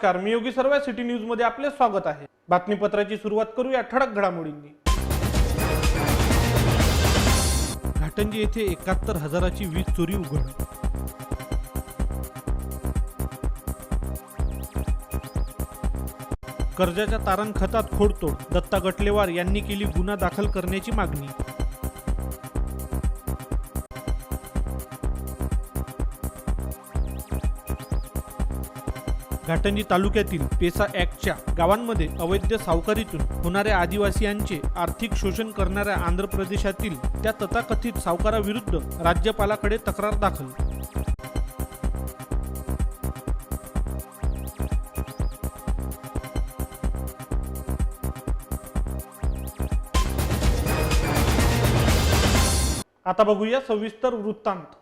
नमस्कार, मी योगी सर्व city news मध्ये आपले स्वागत आहे। बातमीपत्राची सुरुवात करूया ठळक घडामोडींनी। घाटंजी येथे 71,000ची वीज चोरी उघड। कर्जाच्या तारण खतात खोडतोड, दत्ता गटलेवार यांनी केली गुन्हा दाखल करण्याची मागणी। घाटंजी तालुक्यातील पेसा ॲक्टच्या गावांमध्ये अवैध सावकारीतून होणाऱ्या आदिवासीयांचे आर्थिक शोषण करणाऱ्या आंध्र प्रदेशातील त्या तथाकथित सावकाराविरुद्ध राज्यपालाकडे तक्रार दाखल। आता बघूया सविस्तर वृत्तांत।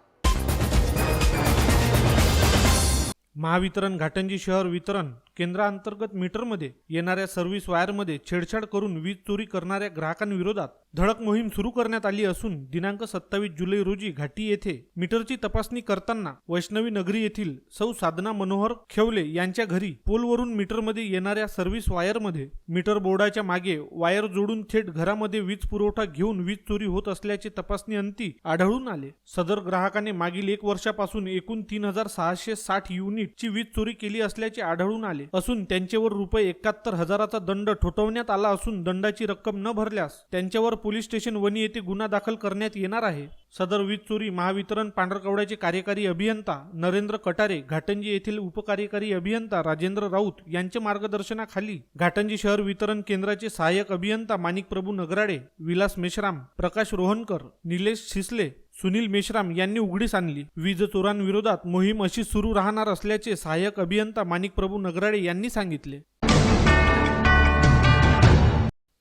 महावितरण घाटंजी शहर वितरण केंद्रांतर्गत मीटरमध्ये येणाऱ्या सर्व्हिस वायरमध्ये छेडछाड करून वीज चोरी करणाऱ्या ग्राहकांविरोधात धडक मोहीम सुरू करण्यात आली असून दिनांक 27 जुलै रोजी घाटी येथे मीटरची तपासणी करताना वैष्णवी नगरी येथील सौ साधना मनोहर खेवले यांच्या घरी पोलवरून मीटरमध्ये येणाऱ्या सर्व्हिस वायरमध्ये मीटर बोर्डाच्या मागे वायर जोडून थेट घरामध्ये वीज पुरवठा घेऊन वीज चोरी होत असल्याचे तपासणी अंती आढळून आले। सदर ग्राहकाने मागील 1 वर्षापासून एकूण 3,660 युनिटची वीज चोरी केली असल्याचे आढळून आले असून त्यांच्यावर रुपये 71,000चा दंड ठोठावण्यात आला असून दंडाची रक्कम न भरल्यास त्यांच्यावर पोलीस स्टेशन वणी येथे गुन्हा दाखल करण्यात येणार आहे। सदर वीज चोरी महावितरण पांढरकवड्याचे कार्यकारी अभियंता नरेंद्र कटारे, घाटंजी येथील उपकार्यकारी अभियंता राजेंद्र राऊत यांच्या मार्गदर्शनाखाली घाटंजी शहर वितरण केंद्राचे सहाय्यक अभियंता माणिक प्रभू नगराडे, विलास मेश्राम, प्रकाश रोहनकर, निलेश शिसले, सुनील मेश्राम यांनी उघडीस आणली। वीज चोरांविरोधात मोहीम अशी सुरू राहणार असल्याचे सहाय्यक अभियंता माणिक प्रभू नगराडे यांनी सांगितले।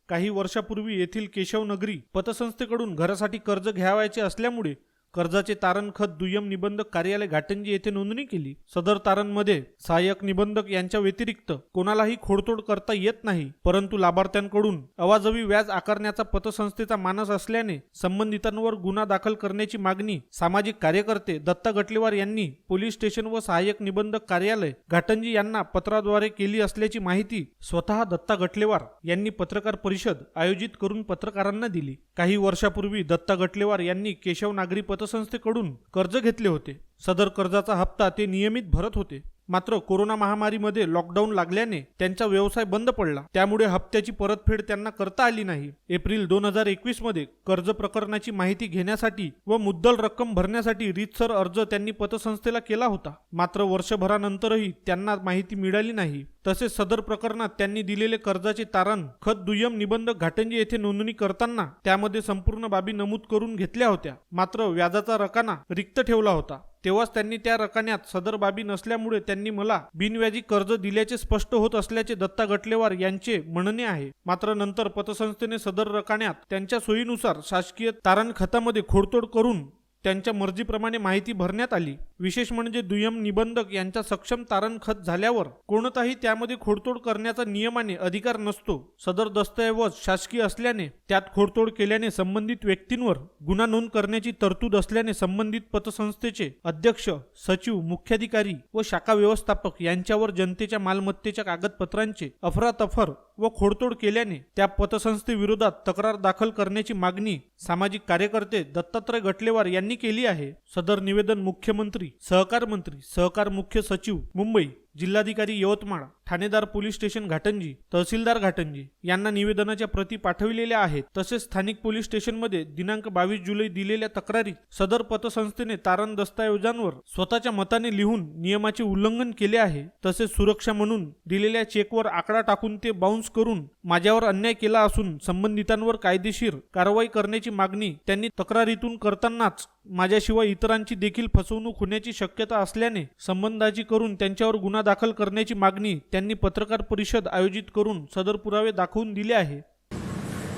काही वर्षापूर्वी येथील केशवनगरी पतसंस्थेकडून घरासाठी कर्ज घ्यावयाचे असल्यामुळे कर्जाचे तारण खत दुय्यम निबंधक कार्यालय घाटंजी येथे नोंदणी केली। सदर तारणमध्ये सहाय्यक निबंधक यांच्या व्यतिरिक्त कोणालाही खोडतोड करता येत नाही, परंतु लाभार्थ्यांकडून अवाजवी व्याज आकारण्याचा पतसंस्थेचा मानस असल्याने संबंधितांवर गुन्हा दाखल करण्याची मागणी सामाजिक कार्यकर्ते दत्ता गटलेवार यांनी पोलीस स्टेशन व सहाय्यक निबंधक कार्यालय घाटंजी यांना पत्राद्वारे केली असल्याची माहिती स्वतः दत्ता गटलेवार यांनी पत्रकार परिषद आयोजित करून पत्रकारांना दिली। काही वर्षापूर्वी दत्ता गटलेवार यांनी केशवनागरी पतसंस्थेकडून कर्ज घेतले होते। सदर कर्जाचा हप्ता ते नियमित भरत होते, मात्र कोरोना महामारीमध्ये लॉकडाऊन लागल्याने त्यांचा व्यवसाय बंद पडला, त्यामुळे हप्त्याची परतफेड त्यांना करता आली नाही। एप्रिल 2021 मध्ये कर्ज प्रकरणाची माहिती घेण्यासाठी व मुद्दल रक्कम भरण्यासाठी रीतसर अर्ज त्यांनी पतसंस्थेला केला होता, मात्र वर्षभरानंतरही त्यांना माहिती मिळाली नाही। तसेच सदर प्रकरणात त्यांनी दिलेले कर्जाचे तारण खत दुय्यम निबंधक घाटंजी येथे नोंदणी करताना त्यामध्ये संपूर्ण बाबी नमूद करून घेतल्या होत्या, मात्र व्याजाचा रकाना रिक्त ठेवला होता। तेव्हाच त्यांनी त्या रकान्यात सदर बाबी नसल्यामुळे त्यांनी मला बिनव्याजी कर्ज दिल्याचे स्पष्ट होत असल्याचे दत्ता गटलेवार यांचे म्हणणे आहे। मात्र नंतर पतसंस्थेने सदर रकान्यात त्यांच्या सोयीनुसार शासकीय तारण खतामध्ये खोडतोड करून त्यांच्या मर्जीप्रमाणे माहिती भरण्यात आली। विशेष म्हणजे दुय्यम निबंधक यांचा सक्षम तारण खत झाल्यावर कोणताही त्यामध्ये खोडतोड करण्याचा नियमाने अधिकार नसतो। सदर दस्तऐवज शासकीय असल्याने त्यात खोडतोड केल्याने संबंधित व्यक्तींवर गुन्हा नोंद करण्याची तरतूद असल्याने संबंधित पतसंस्थेचे अध्यक्ष, सचिव, मुख्याधिकारी व शाखा व्यवस्थापक यांच्यावर जनतेच्या मालमत्तेच्या कागदपत्रांचे अफरातफर व खोडतोड केल्याने त्या पतसंस्थेविरोधात तक्रार दाखल करण्याची मागणी सामाजिक कार्यकर्ते दत्तात्रय गटलेवार यांनी केली आहे। सदर निवेदन मुख्यमंत्री, सहकार मंत्री, सहकार मुख्य सचिव मुंबई, जिल्हाधिकारी यवतमाळ, ठाणेदार पोलीस स्टेशन घाटंजी, तहसीलदार घाटंजी यांना निवेदनाच्या प्रती पाठविलेल्या आहेत। तसेच स्थानिक पोलीस स्टेशनमध्ये दिनांक 22 जुलै दिलेल्या तक्रारीत सदर पतसंस्थेने तारण दस्तऐवजांवर स्वतःच्या मताने लिहून नियमाचे उल्लंघन केले आहे। तसेच सुरक्षा म्हणून दिलेल्या चेकवर आकडा टाकून ते बाउन्स करून माझ्यावर अन्याय केला असून संबंधितांवर कायदेशीर कारवाई करण्याची मागणी त्यांनी तक्रारीतून करतानाच माझ्याशिवाय इतरांची देखील फसवणूक होण्याची शक्यता असल्याने संबंधाची करून त्यांच्यावर गुन्हा दाखल करण्याची मागणी त्यांनी पत्रकार परिषद आयोजित करून सदर पुरावे दाखवून दिले आहे।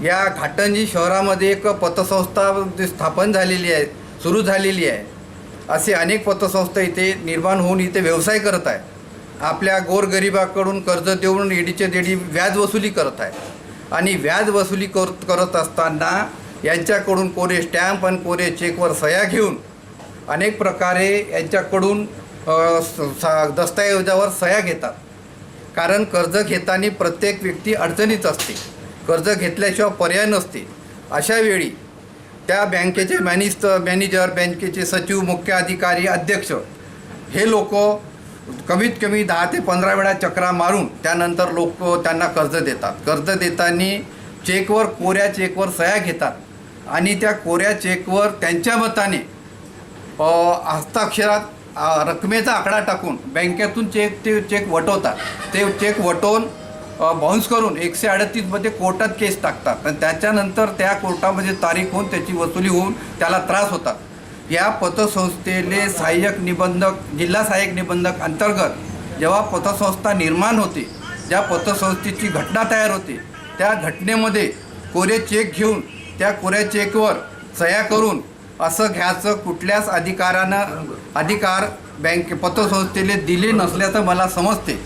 या घाटंजी शहरामध्ये एक पतसंस्था स्थापन झालेली आहे, सुरू झालेली आहे। असे अनेक पतसंस्था इथे निर्माण होऊन इथे व्यवसाय करत आहे। आपल्या गोरगरिबाकडून कर्ज देऊन एडीचे देडी व्याज वसुली करत आहे आणि व्याज वसुली करत असताना यांच्याकडून कोरे स्टॅम्प आणि कोरे चेकवर सह्या घेऊन अनेक प्रकारे यांच्याकडून दस्तऐवजावर सह्या घेतात कारण कर्ज घेताना प्रत्येक व्यक्ती अडचणीत असते, कर्ज घेतल्याशिवाय पर्याय नसते. अशा वेळी त्या बँकेचे मॅनेजर, बँकेचे सचिव, मुख्य अधिकारी, अध्यक्ष हे लोक कमीत कमी 10 ते 15 वेळा चक्रा मारून त्यानंतर लोक त्यांना कर्ज देतात. कर्ज देताना चेकवर, कोऱ्या चेकवर सह्या घेतात आणि त्या कोऱ्या चेकवर त्यांच्या मताने हस्ताक्षरात रकमेचा आकडा टाकून बँकेतून ते चेक वटवतात. ते चेक वटवून बाउन्स करून 138मध्ये कोर्टात केस टाकतात आणि त्याच्यानंतर त्या कोर्टामध्ये तारीख होऊन त्याची वसुली होऊन त्याला त्रास होतात. या पतसंस्थेले सहाय्यक निबंधक, जिल्हा सहाय्यक निबंधक अंतर्गत जेव्हा पतसंस्था निर्माण होते, ज्या पतसंस्थेची घटना तयार होते, त्या घटनेमध्ये कोरे चेक घेऊन त्या कोऱ्या चेकवर सह्या करून असं घ्यायचं कुठल्याच अधिकार पतसंस्थेला दिले नसल्याचं मला समजते.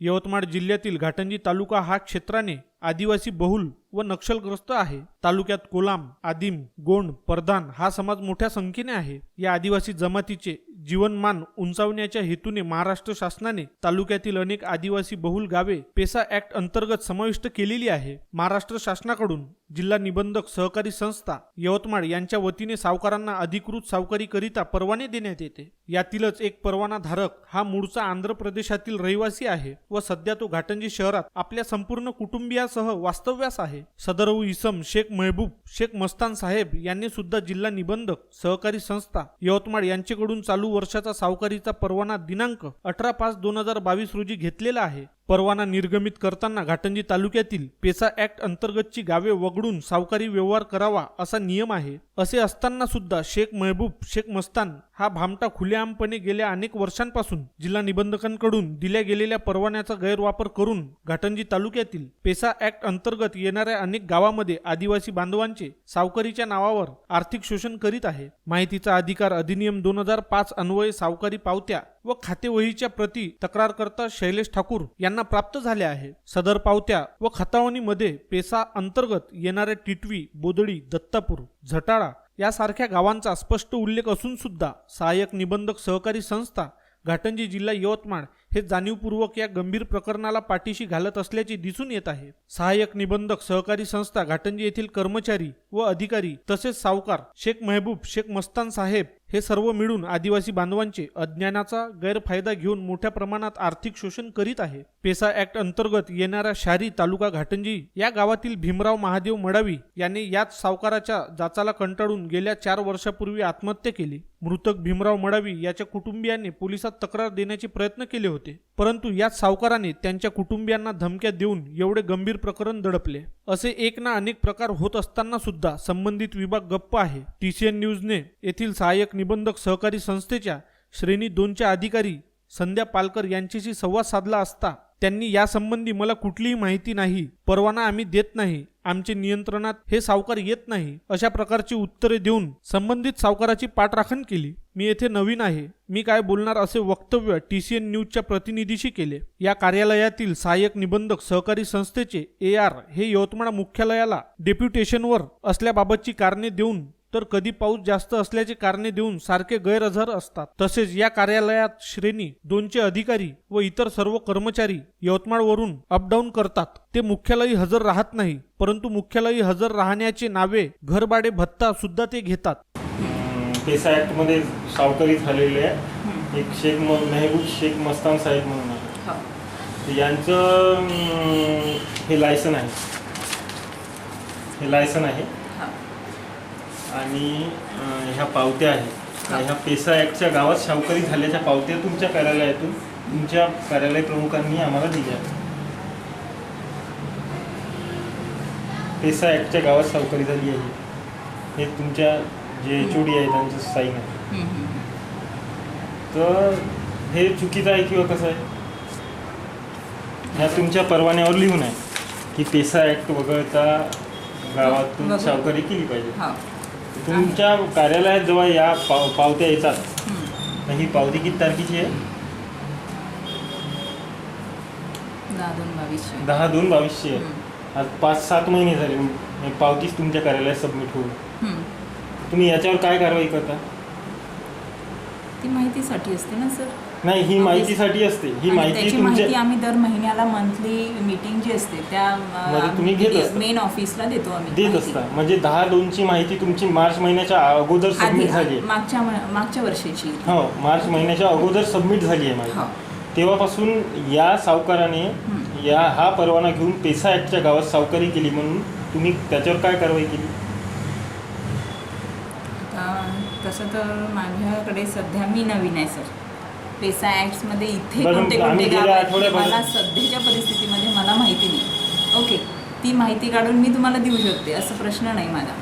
यवतमाळ जिल्ह्यातील घाटंजी तालुका हा क्षेत्राने आदिवासी बहुल व नक्षलग्रस्त आहे. तालुक्यात कोलाम, आदिम, गोंड, परधान हा समाज मोठ्या संख्येने आहे. या आदिवासी जमातीचे जीवनमान उंचावण्याच्या हेतूने महाराष्ट्र शासनाने तालुक्यातील अनेक आदिवासी बहुल गावे पेसा ऍक्ट अंतर्गत समाविष्ट केलेली आहे. महाराष्ट्र शासनाकडून जिल्हा निबंधक सहकारी संस्था यवतमाळ यांच्या वतीने सावकारांना अधिकृत सावकारीकरिता परवाने देण्यात येते. यातीलच एक परवाना धारक हा मूळचा आंध्र प्रदेशातील रहिवासी आहे व सध्या तो घाटंजी शहरात आपल्या संपूर्ण कुटुंबियासह वास्तव्यास आहे. सदरऊ इसम शेख महबूब शेख मस्तान साहेब यांनी सुद्धा जिल्हा निबंधक सहकारी संस्था यवतमाळ यांच्याकडून चालू वर्षाचा सावकारीचा परवाना दिनांक 18/5/2022 रोजी घेतलेला आहे. परवाना निर्गमित करताना घाटंजी तालुक्यातील पेसा ऍक्ट अंतर्गतची गावे वगळून सावकारी व्यवहार करावा असा नियम आहे. असे असताना सुद्धा शेख महबूब शेख मस्तान हा भामटा खुलेआमपणे गेल्या अनेक वर्षांपासून जिल्हा निबंधकांकडून दिल्या गेलेल्या परवान्याचा गैरवापर करून घाटंजी तालुक्यातील पेसा ऍक्ट अंतर्गत येणाऱ्या अनेक गावामध्ये आदिवासी बांधवांचे सावकारीच्या नावावर आर्थिक शोषण करीत आहे. माहितीचा अधिकार अधिनियम 2005 अन्वये सावकारी पावत्या व खातेवहीच्या प्रती तक्रारकर्ता शैलेश ठाकूर यांना प्राप्त झाल्या आहे. सदर पावत्या व खतावणीमध्ये पेसा अंतर्गत येणाऱ्या टिटवी, बोदडी, दत्तापूर, झटाळा यासारख्या गावांचा स्पष्ट उल्लेख असून सुद्धा सहाय्यक निबंधक सहकारी संस्था घाटंजी जिल्हा यवतमाळ हे जाणीवपूर्वक या गंभीर प्रकरणाला पाठीशी घालत असल्याचे दिसून येत आहे. सहाय्यक निबंधक सहकारी संस्था घाटंजी येथील कर्मचारी व अधिकारी तसेच सावकार शेख महबूब शेख मस्तान साहेब हे सर्व मिळून आदिवासी बांधवांचे अज्ञानाचा गैरफायदा घेऊन मोठ्या प्रमाणात आर्थिक शोषण करीत आहे. पेसा ऍक्ट अंतर्गत येणाऱ्या शारी तालुका घाटंजी या गावातील भीमराव महादेव मडावी यांनी याच सावकाराच्या जाचाला कंटाळून गेल्या 4 वर्षापूर्वी आत्महत्या केली. मृतक भीमराव मडावी याच्या कुटुंबियांनी पोलिसात तक्रार देण्याचे प्रयत्न केले होते, परंतु याच सावकाराने त्यांच्या कुटुंबियांना धमक्या देऊन एवढे गंभीर प्रकरण दडपले. असे एक ना अनेक प्रकार होत असताना सुद्धा संबंधित विभाग गप्प आहे. TCN न्यूजने येथील सहाय्यक निबंधक सहकारी संस्थेच्या श्रेणी 2च्या अधिकारी संध्या पालकर यांच्याशी संवाद साधला असता त्यांनी यासंबंधी मला कुठलीही माहिती नाही, परवाना आम्ही देत नाही, आमचे नियंत्रणात हे सावकार येत नाही अशा प्रकारची उत्तरे देऊन संबंधित सावकाराची पाठराखण केली. मी येथे नवीन आहे, मी काय बोलणार असे वक्तव्य TCN न्यूजच्या प्रतिनिधीशी केले. या कार्यालयातील सहाय्यक निबंधक सहकारी संस्थेचे AR हे यवतमाळ मुख्यालयाला डेप्युटेशनवर असल्याबाबतची कारणे देऊन तर कधी पाऊस जास्त असल्याचे कारणे देऊन सारखे गैरहजर असतात. तसेच या कार्यालयात श्रेणी 2चे अधिकारी व इतर सर्व कर्मचारी यवतमाळवरून अपडाऊन करतात. ते मुख्यालयी हजर राहत नाही, परंतु मुख्यालयी हजर राहण्याचे नावे घरभाडे भत्ता सुद्धा ते घेतात. पेसा ऍक्ट मध्ये सावकारी झालेले आहे. एक शेख महबूब शेख मस्तान साहेब म्हणून आहे. यांचं हे लायसन आहे आणि ह्या पावत्या आहेत. ह्या पेसा ऍक्टच्या गावात सावकारी झाल्याच्या पावत्या तुमच्या कार्यालयातून तुमच्या कार्यालय प्रमुखांनी आम्हाला दिल्या. पेसा ऍक्टच्या गावात सावकारी झाली आहे हे तुमच्या जे HOD आहे त्यांचं साईन आहे. तर हे चुकीचं आहे किंवा कसं आहे? ह्या तुमच्या परवान्यावर लिहून आहे की पेसा ऍक्ट वगळता गावातून सावकारी केली पाहिजे. तुमच्या कार्यालयात जेव्हा या पावत्या येतात, ही पावती किती तारखेची आहे? 10/2/22 आहे. आज 5-7 महिने झाले पावतीच तुमच्या कार्यालयात सबमिट होऊन. तुम्ही याच्यावर काय कारवाई करता? ती माहितीसाठी असते ना सर. नाही, ही माहितीसाठी असते. ही आणि माहिती त्याची तुमच्या माहिती आम्ही दर महिन्याला मंथली मीटिंग जी असते त्या मध्ये तुम्ही घेत असता. मेन ऑफिसला देतो आम्ही देत माहिती. असता. म्हणजे 10/2ची माहिती तुमची मार्च महिन्याच्या अगोदर आधी सबमिट झाली आहे. मागच्या वर्षीची. हो, मार्च महिन्याच्या अगोदर सबमिट झाली आहे हो. माहिती. तेव्हापासून या सावकाराने हा परवाना घेऊन पेसा ॲक्टच्या गावात सावकारी केली, म्हणून तुम्ही त्याच्यावर काय कारवाई केली? तसं तर माझ्याकडे सध्या मी नवीन आहे सर. पेसा ॲक्ट्समध्ये इथे बरं, कोणते आम्ही कोणते गाव गेल्या आहेत हे आठवड्यापासून- मला सध्याच्या परिस्थितीमध्ये मला माहिती नाही. ओके, ती माहिती काढून मी तुम्हाला देऊ शकते, असं प्रश्न नाही माझा.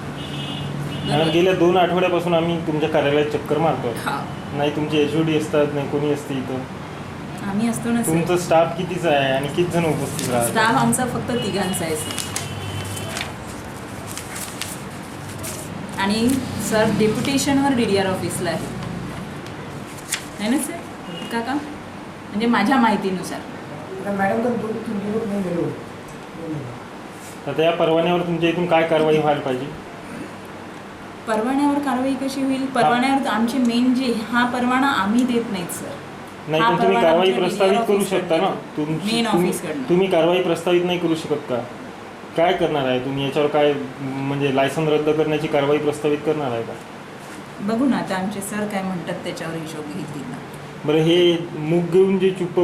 बरोबर? गेल्या 2 आठवड्यापासून आम्ही तुमच्या कार्यालयात चक्कर मारतो. हा, नाही तुमचे HOD असतात, नाही कोणी असते इथं. आम्ही असतो ना सर. तुमचं स्टाफ कितीचा आहे आणि किती जण उपस्थित राहतात? स्टाफ आमचा फक्त 3घांचा आहे सर. आणि सर डेप्युटेशनवर DDR ऑफिसला आहे ना सर काका, म्हणजे माझ्या माहितीनुसार. आता या परवान्यावर तुमच्या इथून काय कारवाई व्हायला पाहिजे? परवान्यावर कारवाई कशी होईल? परवान्यावर आमचे मेन जे हा परवाना आम्ही देत नाहीत सर. नाही, हा पण तुम्ही परवाना कारवाई आमच्या प्रस्तावित DDR करू ऑफिसकडनं शकता ना. येतो. मेन ऑफिसकडनं. तुम्ही कारवाई प्रस्तावित नाही करू शकत का? काय करणार आहे तुम्ही याच्यावर? काय म्हणजे लायसन रद्द करण्याची कारवाई प्रस्तावित करणार आहे का? बघू ना आता आमचे सर काय म्हणतात त्याच्यावर हिशोब घेतील ना. बरं, हे मूग घेऊन जे चूप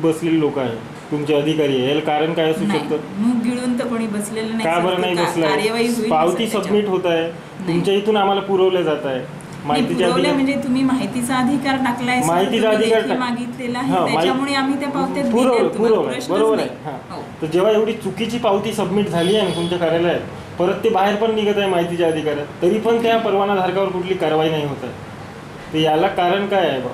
बसलेले लोक आहेत, तुमचे अधिकारी आहे, याला कारण काय असू नाही, शकतं? मूग गिळून तर कोणी बसलेलं नाही का सर. बरं नाही ते कार्यवाही बसलाय? होईल पावती सर सबमिट होत आहे, तुमच्या इथून आम्हाला पुरवलं जात आहे. माहितीच्या पुरवले अधिकार म्हणजे तुम्ही माहितीचा अधिकार टाकलाय सर. माहितीचा तुम्ही अधिकार लेखी टाक- मागितलेला हा, आहे, त्याच्यामुळे आम्ही त्या पावत्या दिल्या पुरवलं तुम्हाला. पुरवलं प्रश्नच बरोबर नाही. आहे. हां, हो. तर जेव्हा एवढी चुकीची पावती सबमिट झाली आहे ना तुमच्या कार्यालयात, परत ते बाहेर पण निघत आहे माहितीच्या अधिकारात, तरी पण त्या परवाना धारकावर कुठली कारवाई नाही होत आहे. तर याला कारण काय आहे बा?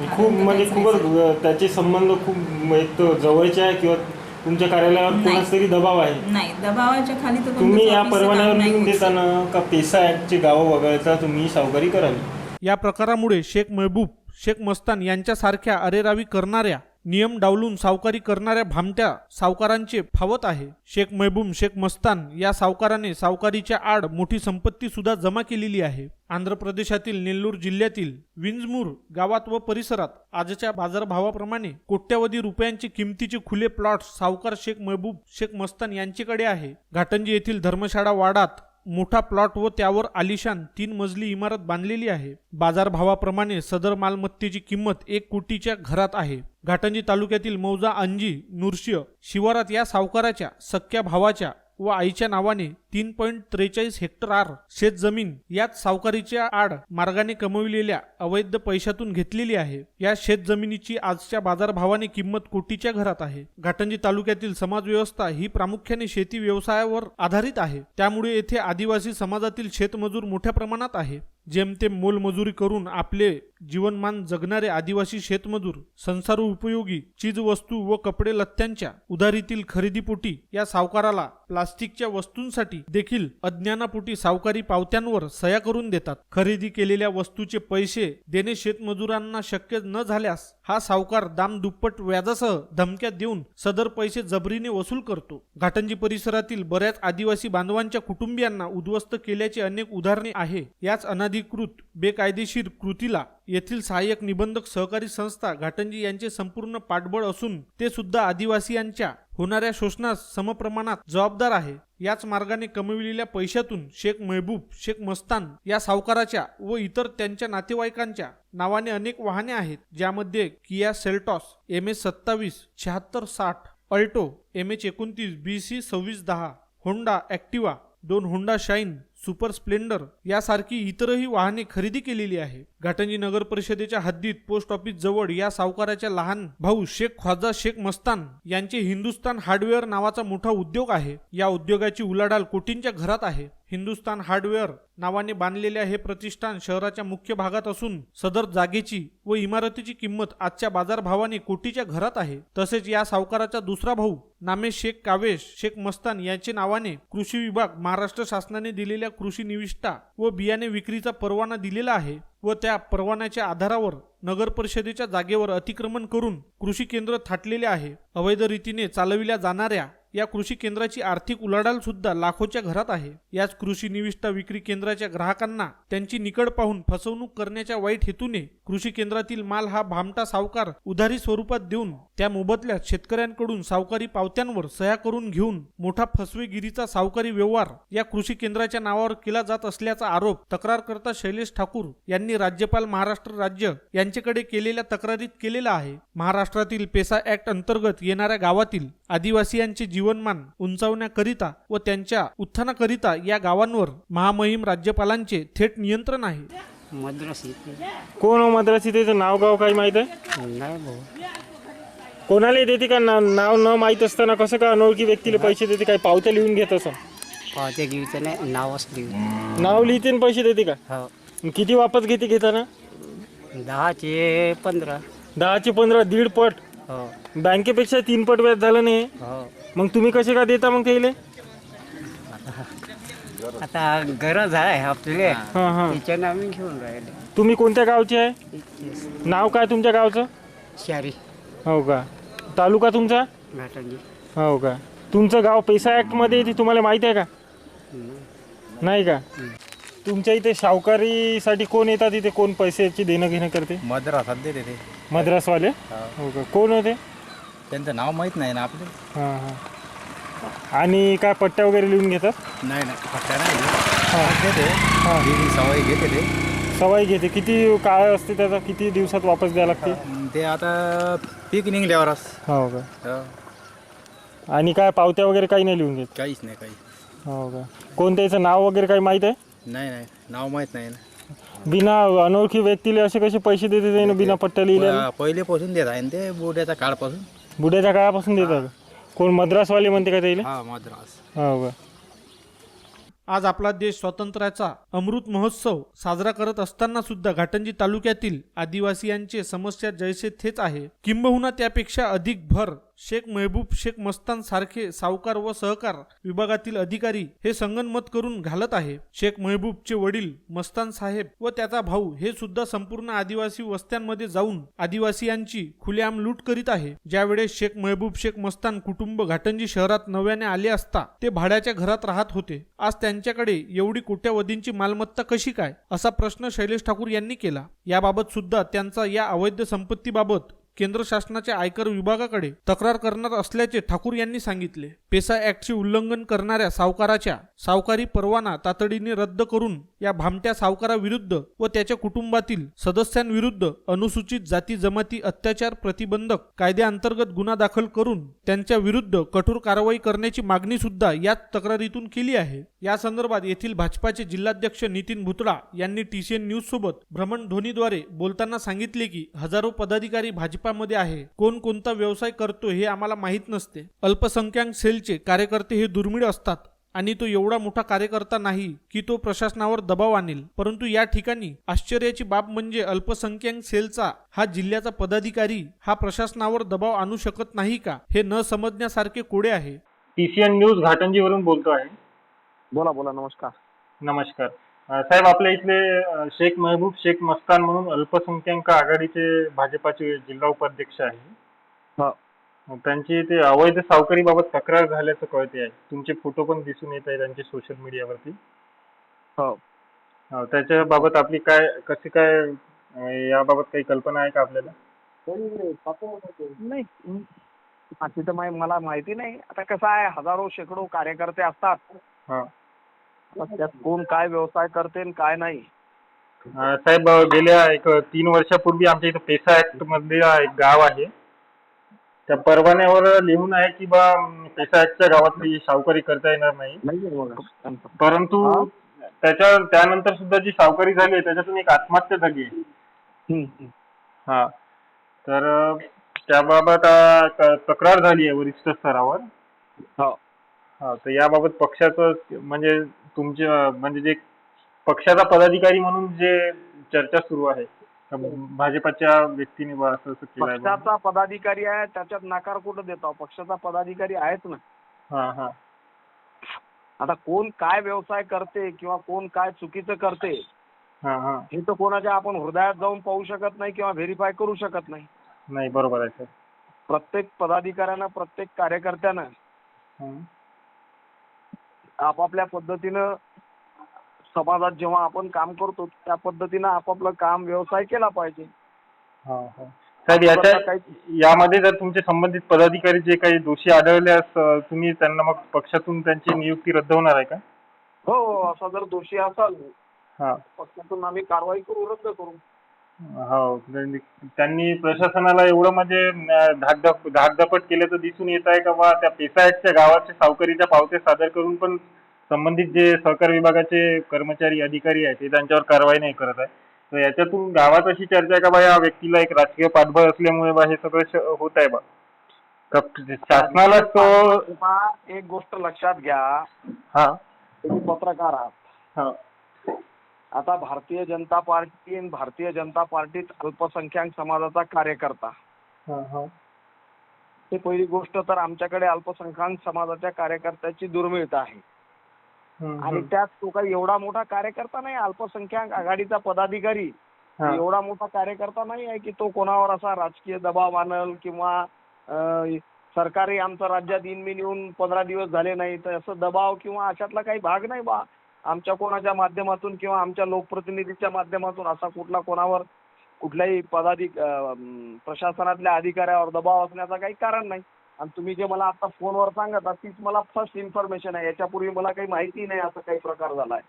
खूप कारण तर म्हणजे काहीच खूपच नाही, त्याचे संबंध खूप एक तर जवळचे आहे किंवा तुमच्या कार्यालयावर नाही. कोणाच तरी दबाव आहे. नाही, दबावाच्या खाली तर तुम्ही कोणतंच या ऑफिसचं परवान्यावर काम नाही लिहून होत सर. देताना का पेसा ॲक्टचे गावं वगळता तुम्ही सावकारी करावी. या प्रकारामुळे शेख महबूब शेख मस्तान यांच्यासारख्या अरेरावी करणाऱ्या, नियम डावलून सावकारी करणाऱ्या भामट्या सावकारांचे फावत आहे. शेख महबूब शेख मस्तान या सावकाराने सावकारीच्या आड मोठी संपत्ती सुद्धा जमा केलेली आहे. आंध्र प्रदेशातील नेल्लूर जिल्ह्यातील विंजमूर गावात व परिसरात आजच्या बाजारभावाप्रमाणे कोट्यवधी रुपयांचे किमतीचे खुले प्लॉट्स सावकार शेख महबूब शेख मस्तान यांच्याकडे आहे. घाटंजी येथील धर्मशाळा वाडात मोठा प्लॉट व त्यावर आलिशान 3 मजली इमारत बांधलेली आहे. बाजारभावाप्रमाणे सदर मालमत्तेची किंमत 1 कोटीच्या घरात आहे. घाटंजी तालुक्यातील मौजा अंजी नुरशिय शिवारात या सावकाराच्या सख्या भावाच्या व आईच्या नावाने 3.43 हेक्टर शेत जमीन याच सावकारीच्या आड मार्गाने कमविलेल्या अवैध पैशातून घेतलेली आहे. या शेत जमिनीची आजच्या बाजारभावाने किंमत कोटीच्या घरात आहे. घाटंजी तालुक्यातील समाजव्यवस्था ही प्रामुख्याने शेती व्यवसायावर आधारित आहे. त्यामुळे येथे आदिवासी समाजातील शेतमजूर मोठ्या प्रमाणात आहे. जेमतेम मोलमजुरी करून आपले जीवनमान जगणारे आदिवासी शेतमजूर संसार उपयोगी चीजवस्तू व कपडे लत्त्यांच्या उधारीतील खरेदीपोटी या सावकाराला प्लास्टिकच्या वस्तूंसाठी देखील अज्ञानापोटी सावकारी पावत्यांवर सह्या करून देतात. खरेदी केलेल्या वस्तूचे पैसे देणे शेतमजुरांना शक्य न झाल्यास हा सावकार दाम दुप्पट व्याजासह धमक्या देऊन सदर पैसे जबरीने वसूल करतो. घाटंजी परिसरातील बऱ्याच आदिवासी बांधवांच्या कुटुंबियांना उद्ध्वस्त केल्याची अनेक उदाहरणे आहे. याच अनधिकृत बेकायदेशीर कृतीला येथील सहाय्यक निबंधक सहकारी संस्था घाटंजी यांचे संपूर्ण पाठबळ असून ते सुद्धा आदिवासीयांच्या होणाऱ्या शोषणास समप्रमाणात जबाबदार आहे. याच मार्गाने कमविलेल्या पैशातून शेख महबूब शेख मस्तान या सावकाराच्या व इतर त्यांच्या नातेवाईकांच्या नावाने अनेक वाहने आहेत, ज्यामध्ये Kia Seltos MS27 7660, Alto MH29 BC 2610, Honda Activa, 2 Honda Shine Super Splendor यासारखी इतरही वाहने खरेदी केलेली आहे. घाटंजी नगर परिषदेच्या हद्दीत पोस्ट ऑफिस जवळ या सावकाराच्या लहान भाऊ शेख ख्वाजा शेख मस्तान यांचे हिंदुस्तान हार्डवेअर नावाचा मोठा उद्योग आहे. या उद्योगाची उलाढाल कोटींच्या घरात आहे. हिंदुस्तान हार्डवेअर नावाने बांधलेल्या हे प्रतिष्ठान शहराच्या मुख्य भागात असून सदर जागेची व इमारतीची किंमत आजच्या बाजारभावाने कोटीच्या घरात आहे. तसेच या सावकाराचा दुसरा भाऊ नामे शेख कावेश शेख मस्तान यांचे नावाने कृषी विभाग महाराष्ट्र शासनाने दिलेल्या कृषी निविष्ठा व बियाणे विक्रीचा परवाना दिलेला आहे व त्या परवान्याच्या आधारावर नगर परिषदेच्या जागेवर अतिक्रमण करून कृषी केंद्र थाटलेले आहे. अवैध रीतीने चालविल्या जाणाऱ्या या कृषी केंद्राची आर्थिक उलाढाल सुद्धा लाखोच्या घरात आहे. याच कृषी निविष्ठा विक्री केंद्राच्या ग्राहकांना त्यांची निकड पाहून फसवणूक करण्याच्या वाईट हेतूने कृषी केंद्रातील माल हा भामटा सावकार उधारी स्वरूपात देऊन त्या मोबदल्यात शेतकऱ्यांकडून सावकारी पावत्यांवर सह्या करून घेऊन मोठा फसवेगिरीचा सावकारी व्यवहार या कृषी केंद्राच्या नावावर केला जात असल्याचा आरोप तक्रारकर्ता शैलेश ठाकूर यांनी राज्यपाल महाराष्ट्र राज्य यांच्याकडे केलेल्या तक्रारीत केलेला आहे. महाराष्ट्रातील पेसा ऍक्ट अंतर्गत येणाऱ्या गावातील आदिवासीयांचे जीवनमान उंचावण्याकरिता व त्यांच्या उत्थानाकरिता या गावांवर महामहिम राज्यपालांचे थेट नियंत्रण आहे. मद्रासी कोण हो मद्रासी? त्याचं नाव गाव काही माहित आहे? नाही भाऊ. कोणाला देते का? नाव न माहीत असताना कसं का अनोळखी व्यक्तीला पैसे देते? काही पावत्या लिहून घेत असं? पावते लिहितं नाही, नावच लिहित. नाव लिहिते आणि पैसे देते का? हो. किती वापस घेते घेताना? 10चे 15. 10चे 15, 1.5 पट. हो बँकेपेक्षा 3 पट व्याज झालं नाही. हो. मग तुम्ही कसे का देता मग त्याला? आता गरज आहे आपल्याला, हां हां. त्याच्यानं आम्ही घेऊन राहिले. तुम्ही कोणत्या गावचे आहे? नाव काय तुमच्या गावचं? शारी हो का? तालुका तुमचा? घाटांनी. हो का? तुमचं गाव पेसा ऍक्ट मध्ये येते, तुम्हाला माहिती आहे का? नाही का? तुमच्या इथे सावकारीसाठी कोण येतात? इथे कोण पैशाची देणं घेणं करते? मद्रासात देते ते. मद्रासवाले? हो का? कोण होते? त्यांचं नाव माहीत नाही ना आपले. हां हां. आणि काय पट्ट्या वगैरे लिहून घेतात? नाही नाही पट्ट्या नाही घेते. हां. ही सवय घेते ते. सवाई घेते. किती काळ असते त्याचा? किती दिवसात वापस द्यावं लागते? ते आता पीक निघल्यावरच. हो का? हो. आणि काय पावत्या वगैरे काही नाही लिहून घेत? काहीच नाही काही. हो का? कोण त्याचं नाव वगैरे काही माहीत आहे? नाही नाही नाव माहीत नाही ना. बिना अनोळखी व्यक्तीला असे कसे पैसे देते त्यानं बिना पट्ट्या लिहिल्या? पहिलेपासून देत आहे ना ते, बुड्याच्या काळापासून. बुड्याच्या काळापासून देतात? कोण मद्रासवाले म्हणते का त्याला? हा मद्रास. हो का? आज आपला देश स्वातंत्र्याचा अमृत महोत्सव साजरा करत असताना सुद्धा घाटंजी तालुक्यातील आदिवासीयांचे समस्या जैसे थेच आहे, किंबहुना त्यापेक्षा अधिक भर शेख महबूब शेख मस्तान सारखे सावकार व सहकार विभागातील अधिकारी हे संगनमत करून घालत आहे. शेख महबूबचे वडील मस्तान साहेब व त्याचा भाऊ हे सुद्धा संपूर्ण आदिवासी वस्त्यांमध्ये जाऊन आदिवासीयांची खुलेआम लूट करीत आहे. ज्यावेळेस शेख महबूब शेख मस्तान कुटुंब घाटंजी शहरात नव्याने आले असता ते भाड्याच्या घरात राहत होते. आज त्यांच्याकडे एवढी कोट्यावधींची मालमत्ता कशी काय, असा प्रश्न शैलेश ठाकूर यांनी केला. याबाबत सुद्धा त्यांचा या अवैध संपत्तीबाबत केंद्र शासनाच्या आयकर विभागाकडे तक्रार करणार असल्याचे ठाकूर यांनी सांगितले. पेसा ऍक्टचे उल्लंघन करणाऱ्या सावकाराच्या सावकारी परवाना तातडीने रद्द करून या भामट्या सावकाराविरुद्ध व त्याच्या कुटुंबातील सदस्यांविरुद्ध अनुसूचित जाती जमाती अत्याचार प्रतिबंधक कायद्याअंतर्गत गुन्हा दाखल करून त्यांच्या विरुद्ध कठोर कारवाई करण्याची मागणी सुद्धा याच तक्रारीतून केली आहे. या संदर्भात येथील भाजपाचे जिल्हाध्यक्ष नितीन भुतळा यांनी TCN न्यूज सोबत भ्रमणध्वनीद्वारे बोलताना सांगितले की हजारो पदाधिकारी भाजपामध्ये आहे. कोण कोणता व्यवसाय करतो हे आम्हाला माहीत नसते. अल्पसंख्याक सेलचे कार्यकर्ते हे दुर्मिळ असतात आणि तो एवढा मोठा कार्यकर्ता नाही की तो प्रशासनावर दबाव आणेल. परंतु या ठिकाणी आश्चर्याची बाब म्हणजे अल्पसंख्याक सेलचा हा जिल्ह्याचा पदाधिकारी हा प्रशासनावर दबाव आणू शकत नाही का, हे न समजण्यासारखे कोडे आहे. TCN न्यूज घाटंजीवरून बोलतो आहे. बोला बोला. नमस्कार. नमस्कार साहेब. आपल्या इथले शेख महबूब शेख मस्तान म्हणून अल्पसंख्याक आघाडीचे भाजपाचे जिल्हा उपाध्यक्ष आहे. हो. त्यांची ते अवैध सावकारी बाबत तक्रार झाल्याचं कळते आहे. तुमचे फोटो पण दिसून येत आहे त्यांचे सोशल मीडियावरती. हो. त्याच्या बाबत आपली काय कशी काय याबाबत काही कल्पना आहे का आपल्याला? नाही बाकी तर मला माहिती नाही. आता कसं आहे, हजारो शेकडो कार्यकर्ते असतात. हा त्यात कोण काय व्यवसाय करते आणि काय नाही. साहेब, गेल्या 3 वर्षापूर्वी आमच्या इथं पेसा ऍक्ट मधल्या एक गाव आहे, त्या परवान्यावर लिहून आहे की बा पेसा ऍक्टच्या गावातली सावकारी करता येणार नाही. परंतु त्यानंतर सुद्धा जी सावकारी झाली आहे त्याच्यातून एक आत्महत्या झाली आहे. हा, तर त्याबाबत तक्रार झाली आहे वरिष्ठ स्तरावर. हा, तर याबाबत पक्षाचं म्हणजे जे पक्षाचा पदाधिकारी म्हणून जे चर्चा सुरू आहे भाजपाच्या व्यक्तीने असं केलं. पक्षाचा पदाधिकारी आहे त्याच्यात नकार कुठं देतो? पक्षाचा पदाधिकारी आहेच ना. हा हा. आता कोण काय व्यवसाय करते किंवा कोण काय चुकीचं करते हा हा. हे तर कोणाच्या आपण हृदयात जाऊन पाहू शकत नाही किंवा व्हेरीफाय करू शकत नाही. नाही, बरोबर आहे सर. प्रत्येक पदाधिकाऱ्यानं प्रत्येक कार्यकर्त्यानं हं. आपापल्या पद्धतीनं समाजात जेव्हा आपण काम करतो त्या पद्धतीनं आपापलं काम व्यवसाय केला पाहिजे. हो हो. साहेब यामध्ये जर तुमचे संबंधित पदाधिकारी जे काही दोषी आढळल्यास तुम्ही त्यांना मग पक्षातून त्यांची नियुक्ती रद्द होणार आहे का? हो, असा जर दोषी असाल हा. पक्षातून आम्ही कारवाई करू, रद्द करू. हो. त्यांनी प्रशासनाला एवढं म्हणजे धाकधपट केल्याचं दिसून येत आहे का बा त्या पेसायतच्या गावाचे सावकारीच्या पावत्या सादर करून पण संबंधित जे सहकार विभागाचे कर्मचारी अधिकारी आहेत ते त्यांच्यावर कारवाई नाही करत आहे. तर याच्यातून गावात अशी चर्चा आहे का बा या व्यक्तीला एक राजकीय पाठबळ असल्यामुळे बा हे सगळं होत आहे बा. शासनाला तो आता एक गोष्ट लक्षात घ्या, हा तुम्ही पत्रकार आहात. हा आता भारतीय जनता पार्टी आणि भारतीय जनता पार्टीत अल्पसंख्याक समाजाचा कार्यकर्ता, हा ही पहिली गोष्ट. तर आमच्याकडे अल्पसंख्याक समाजाच्या कार्यकर्त्याची दुर्मिळता आहे आणि त्यात तो काही एवढा मोठा कार्यकर्ता नाही. अल्पसंख्याक आघाडीचा पदाधिकारी एवढा मोठा कार्यकर्ता नाही आहे की तो कोणावर असा राजकीय दबाव आणल किंवा सरकारी आमचं राज्यात इनमिन येऊन 15 दिवस झाले नाही तर असं दबाव किंवा अशातला काही भाग नाही बा. आमच्या कोणाच्या माध्यमातून किंवा आमच्या लोकप्रतिनिधीच्या माध्यमातून असा कुठला कोणावर कुठल्याही प्रशासनातल्या अधिकाऱ्यावर दबाव असण्याचं काही कारण नाही. आणि तुम्ही जे मला आता फोनवर सांगत आहात तीच मला फर्स्ट इन्फॉर्मेशन आहे. याच्यापूर्वी मला काही माहिती नाही असं काही प्रकार झालाय.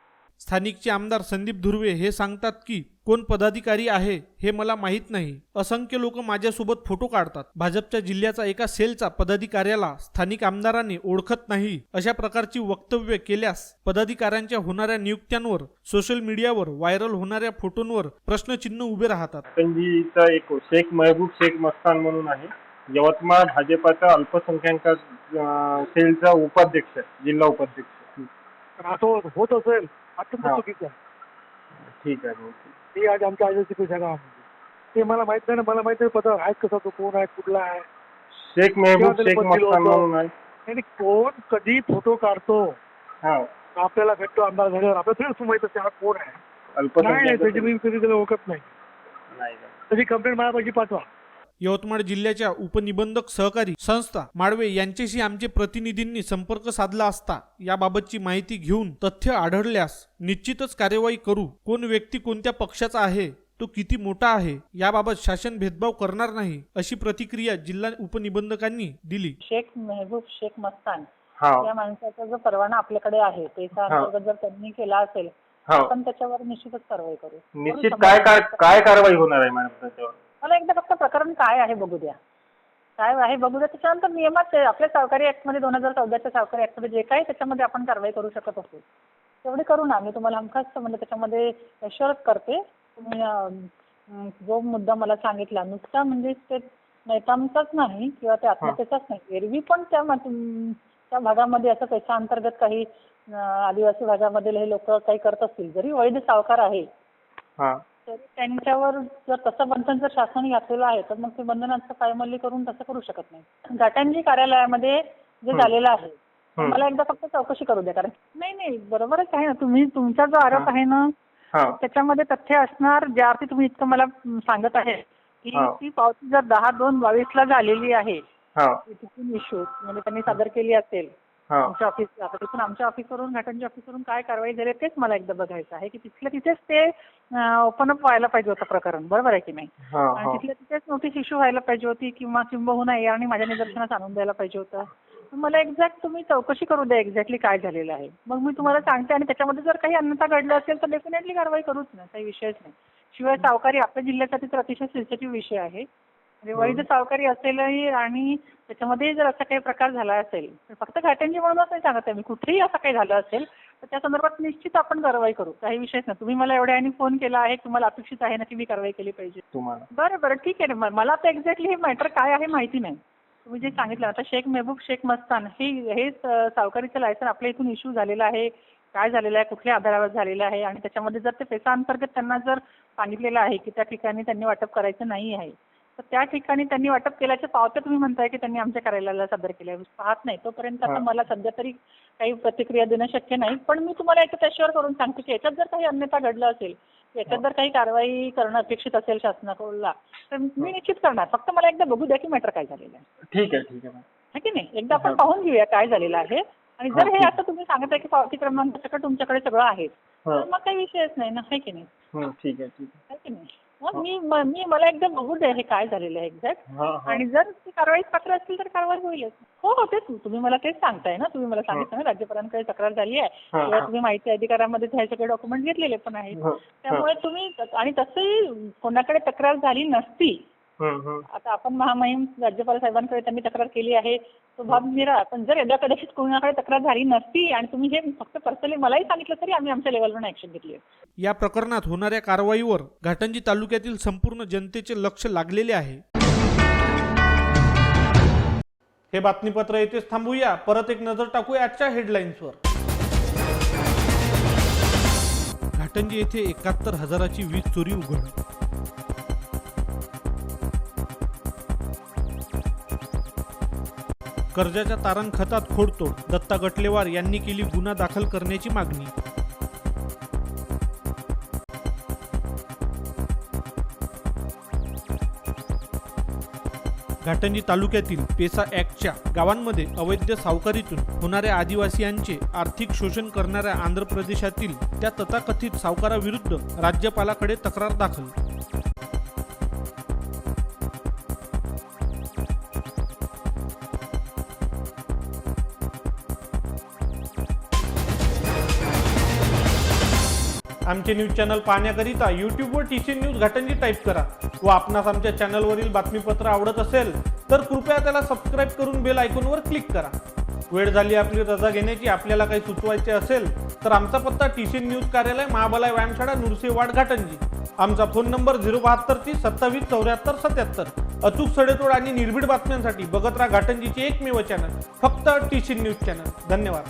स्थानिकचे आमदार संदीप धुर्वे हे सांगतात की कोण पदाधिकारी आहे हे मला माहीत नाही. असंख्य लोक माझ्यासोबत फोटो काढतात. भाजपच्या जिल्ह्याचा एका सेलचा पदाधिकाऱ्याला स्थानिक आमदारांनी ओळखत नाही अशा प्रकारची वक्तव्य केल्यास पदाधिकाऱ्यांच्या होणाऱ्या नियुक्त्यांवर सोशल मीडियावर व्हायरल होणाऱ्या फोटोंवर प्रश्नचिन्ह उभे राहतात. इथं एक शेख महबूब शेख मस्तान म्हणून आहे, यवतमाळ भाजपाचा अल्पसंख्याक सेलचा उपाध्यक्ष, जिल्हा उपाध्यक्ष. असं होत असेल अत्यंत चुकीचं आहे. ठीक आहे. हे आज आमच्या आदिवासी गावामध्ये ते मला माहित नाही ना. मला माहित नाही पद आहेत कसा, तो कोण आहे, कुठला आहे. शेख महबूब शेख मस्तान म्हणून आहे. आणि कोण कधी फोटो काढतो आपल्याला भेटतो आमदार झाल्यावर आपल्याला थोडं माहित असते हा कोण आहे. नाही त्याची मी कधी त्याला ओळखत नाही. त्याची कंप्लेंट माझ्यापाशी पाठवा. यवतमाळ जिल्ह्याच्या उपनिबंधक सहकारी संस्था माळवे यांच्याशी आमचे प्रतिनिधींनी संपर्क साधला असता याबाबतची माहिती घेऊन तथ्य आढळल्यास निश्चितच कार्यवाही करू. कोण व्यक्ती कोणत्या पक्षाचा आहे, तो किती मोठा आहे याबाबत शासन भेदभाव करणार नाही अशी प्रतिक्रिया जिल्हा उपनिबंधकांनी दिली. शेख महबूब शेख मस्तान या माणसाचा जो परवाना आपल्याकडे आहे त्याचा अंतर्गत जर त्यांनी केला असेल आपण त्याच्यावर निश्चितच कारवाई करू. निश्चित काय कारवाई होणार आहे मॅडम त्याच्यावर? मला एकदा फक्त प्रकरण काय आहे बघू द्या, काय आहे बघू द्या. त्याच्यानंतर नियमात आपल्या सावकारी ऍक्टमध्ये 2014च्या सावकारी ऍक्टमध्ये जे काही त्याच्यामध्ये आपण कारवाई करू शकत असू तेवढी करू ना. मी तुम्हाला हमखास म्हणजे त्याच्यामध्ये अश्योर करते. तुम्ही जो मुद्दा मला सांगितला नुसता म्हणजे ते नैतामचाच नाही किंवा ते आत्महत्येचाच नाही, एरवी पण त्या भागामध्ये असं पैसा अंतर्गत काही आदिवासी भागामध्ये हे लोक काही करत असतील जरी वैध सावकार आहे तरी त्यांच्यावर जर तसं बंधन जर शासनाने घातलेलं आहे तर मग ते बंधनाचं पायमल्ली करून तसं करू शकत नाही. घाटंजी कार्यालयामध्ये जे झालेलं आहे मला एकदा फक्त चौकशी करू द्या. कारण नाही बरोबरच आहे ना, तुम्ही तुमचा जो आरोप आहे ना त्याच्यामध्ये तथ्य असणार. ज्या अर्थी तुम्ही इतकं मला सांगत आहे की ती पावती जर 10/2/22 झालेली आहे तिथून इश्यू म्हणजे त्यांनी सादर केली असेल आमच्या ऑफिसला, तिथून आमच्या ऑफिसवरून घाटंजी ऑफिसवरून काय कारवाई झाली तेच मला एकदा बघायचं आहे की तिथल्या तिथेच ते ओपन अप व्हायला पाहिजे होतं प्रकरण. बरोबर आहे की नाही? आणि तिथल्या तिथेच नोटीस इश्यू व्हायला पाहिजे होती किंवा किंबहुना आणि माझ्या निदर्शनास आणून द्यायला पाहिजे होतं. मला एक्झॅक्ट तुम्ही चौकशी करू द्या एक्झॅक्टली काय झालेलं आहे, मग मी तुम्हाला सांगते. आणि त्याच्यामध्ये जर काही अन्यथा घडलं असेल तर डेफिनेटली कारवाई करूच ना, काही विषयच नाही. शिवाय सावकारी आपल्या जिल्ह्यासाठी तर अतिशय सेन्सिटिव्ह विषय आहे. म्हणजे वैध सावकारी असेलही आणि त्याच्यामध्ये जर असा काही प्रकार झाला असेल फक्त घाटंजी म्हणूनच नाही सांगत आहे मी, कुठेही असं काही झालं असेल तर त्या संदर्भात निश्चित आपण कारवाई करू, काही विषयच नाही. तुम्ही मला एवढ्या आणि फोन केला आहे, तुम्हाला अपेक्षित आहे ना की मी कारवाई केली पाहिजे तुम्हाला. बरं ठीक आहे ना. मला आता एक्झॅक्टली हे मॅटर काय आहे माहिती नाही. तुम्ही जे सांगितलं आता शेख महबूब शेख मस्तान हे सावकारीचं लायसन आपल्या इथून इश्यू झालेलं आहे, काय झालेलं आहे, कुठल्या आधारावर झालेलं आहे आणि त्याच्यामध्ये जर ते पैसा अंतर्गत त्यांना जर सांगितलेलं आहे की त्या ठिकाणी त्यांनी वाटप करायचं नाही आहे तर त्या ठिकाणी त्यांनी वाटप केल्याच्या पावत्या तुम्ही म्हणताय की त्यांनी आमच्या कार्यालयाला सादर केल्या, पाहत नाही तोपर्यंत आता मला सध्या तरी काही प्रतिक्रिया देणं शक्य नाही. पण मी तुम्हाला याच्यात अश्योर करून सांगते की याच्यात जर काही अन्यथा घडलं असेल, याच्यात जर काही कारवाई करणं अपेक्षित असेल शासनाकडून तर मी निश्चित करणार. फक्त मला एकदा बघू द्या की मॅटर काय झालेलं आहे. ठीक आहे. है की नाही? एकदा आपण पाहून घेऊया काय झालेलं आहे. आणि जर हे आता तुम्ही सांगत आहे की पावती क्रमांक सगळं तुमच्याकडे सगळं आहे, तर मग काही विषयच नाही ना, है की नाही? ठीक आहे ठीक है की नाही? मग मी मला एकदा बघू द्या हे काय झालेलं आहे एक्झॅक्ट. आहे. आणि जर ती कारवाई पात्र असतील तर कारवाई होईलच. हो तेच तुम्ही मला तेच सांगताय ना, तुम्ही मला सांगितलं ना राज्यपालांकडे तक्रार झाली आहे किंवा तुम्ही माहिती अधिकारामध्ये हे सगळे डॉक्युमेंट घेतलेले पण आहेत. त्यामुळे तुम्ही आणि तसंही कोणाकडे तक्रार झाली नसती, आता आपण महामहिम राज्यपाल साहेबांकडे त्यांनी तक्रार केली आहे तो बाब निरा, पण जर यदा कदाचित कोणाकडे तक्रार झाली नसती आणि तुम्ही हे फक्त पर्सनली मलाही सांगितलं तरी आम्ही आमच्या लेवलवर ऍक्शन घेतली आहे. या प्रकरणात होणाऱ्या कारवाईवर घाटंजी तालुक्यातील संपूर्ण जनतेचे लक्ष लागलेले आहे. हे बातमीपत्र येथेच थांबूया. परत एक नजर टाकूया आजच्या हेडलाईन्सवर. घाटंजी येथे 71,000ची वीज चोरी उघड. कर्जाच्या तारण खतात खोडतोड. दत्ता गटलेवार यांनी केली गुन्हा दाखल करण्याची मागणी. घाटंजी तालुक्यातील पेसा ॲक्टच्या गावांमध्ये अवैध सावकारीतून होणाऱ्या आदिवासीयांचे आर्थिक शोषण करणाऱ्या आंध्र प्रदेशातील त्या तथाकथित सावकाराविरुद्ध राज्यपालाकडे तक्रार दाखल. आमचे न्यूज चॅनल पाहण्याकरिता यूट्यूबवर TC न्यूज घाटंजी टाईप करा व आपणास आमच्या चॅनलवरील बातमीपत्र आवडत असेल तर कृपया त्याला सबस्क्राईब करून बेल आयकॉनवर क्लिक करा. वेळ झाली आपली रजा घेण्याची. आपल्याला काही सुचवायचे असेल तर आमचा पत्ता TC न्यूज कार्यालय, महाबलाय व्यायामशाळा, नुरसेवाड, घाटंजी. आमचा फोन नंबर 072 27 74 77. अचूक सडेतोड आणि निर्भीड बातम्यांसाठी बघत राहा घाटंजीचे एकमेव चॅनल, फक्त TC न्यूज चॅनल. धन्यवाद.